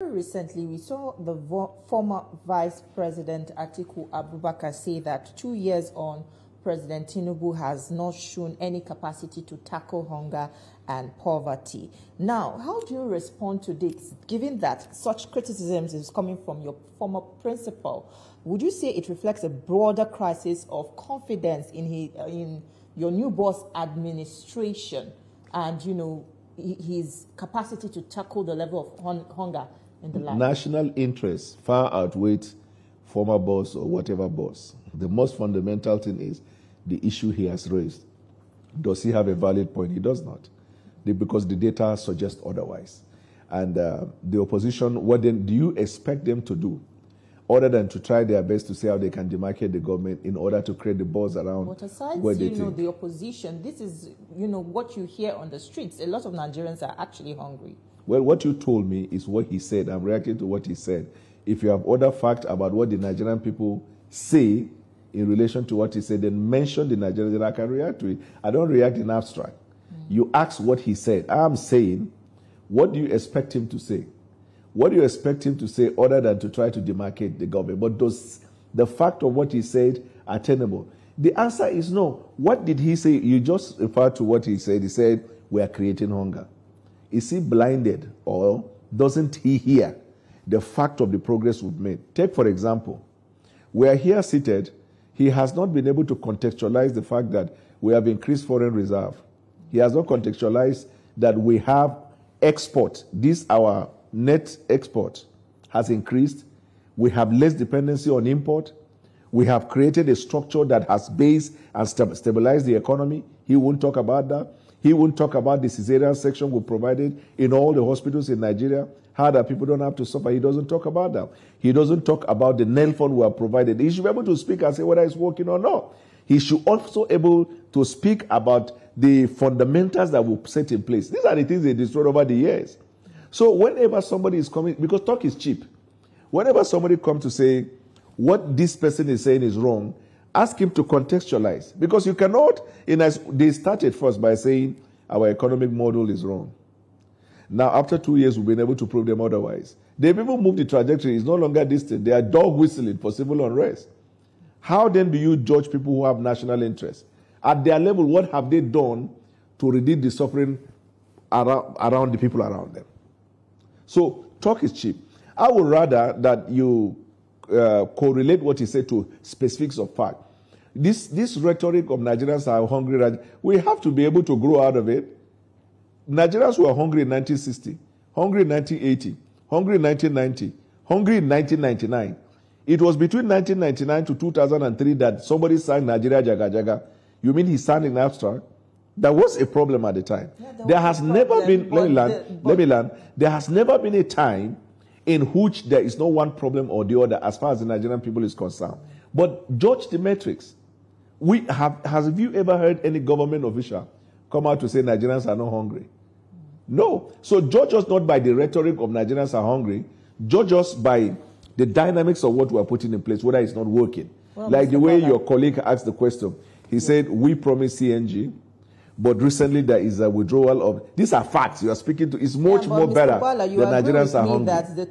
Recently, we saw the former Vice President Atiku Abubakar say that 2 years on, President Tinubu has not shown any capacity to tackle hunger and poverty. Now, how do you respond to this, given that such criticisms is coming from your former principal? Would you say it reflects a broader crisis of confidence in your new boss administration and, his capacity to tackle the level of hunger in the land? National interests far outweighs former boss or whatever boss. The most fundamental thing is the issue he has raised. Does he have a valid point? He does not, because the data suggests otherwise. And the opposition, what then do you expect them to do, other than to try their best to see how they can demarcate the government in order to create the buzz around? But aside, the opposition, this is, what you hear on the streets. A lot of Nigerians are actually hungry. Well, what you told me is what he said. I'm reacting to what he said. If you have other facts about what the Nigerian people say in relation to what he said, then mention the Nigerians, then I can react to it. I don't react in abstract. You ask what he said. I'm saying, what do you expect him to say? What do you expect him to say other than to try to demarcate the government? But does the fact of what he said are tenable? The answer is no. What did he say? You just referred to what he said. He said, we are creating hunger. Is he blinded, or doesn't he hear the fact of the progress we've made? Take, for example, we are here seated. He has not been able to contextualize the fact that we have increased foreign reserve. He has not contextualized that we have export. This, our net export, has increased. We have less dependency on import. We have created a structure that has based and stabilized the economy. He won't talk about that. He won't talk about the cesarean section we provided in all the hospitals in Nigeria, how that people don't have to suffer. He doesn't talk about that. He doesn't talk about the nail fund we have provided. He should be able to speak and say whether it's working or not. He should also be able to speak about the fundamentals that we've set in place. These are the things they destroyed over the years. So whenever somebody is coming, because talk is cheap, whenever somebody comes to say what this person is saying is wrong, ask him to contextualize, because you cannot, they started first by saying our economic model is wrong. Now, after 2 years, we've been able to prove them otherwise. They've even moved the trajectory. It's no longer distant. They are dog whistling for civil unrest. How then do you judge people who have national interests? At their level, what have they done to reduce the suffering around the people around them? So, talk is cheap. I would rather that you correlate what he said to specifics of fact. This rhetoric of Nigerians are hungry, we have to be able to grow out of it. Nigerians were hungry in 1960, hungry in 1980, hungry in 1990, hungry in 1999. It was between 1999 to 2003 that somebody sang Nigeria Jaga Jaga. You mean he sang in abstract? That was a problem at the time. Yeah, there has never been, let me land. There has never been a time in which there is no one problem or the other as far as the Nigerian people is concerned. But judge the metrics. Have you ever heard any government official come out to say Nigerians are not hungry? No. So judge us not by the rhetoric of Nigerians are hungry. Judge us by the dynamics of what we are putting in place, whether it's not working. Well, like the way your colleague asked the question. He said, we promised CNG, but recently there is a withdrawal of... These are facts you are speaking to. It's much more better Bwala, than Nigerians are hungry.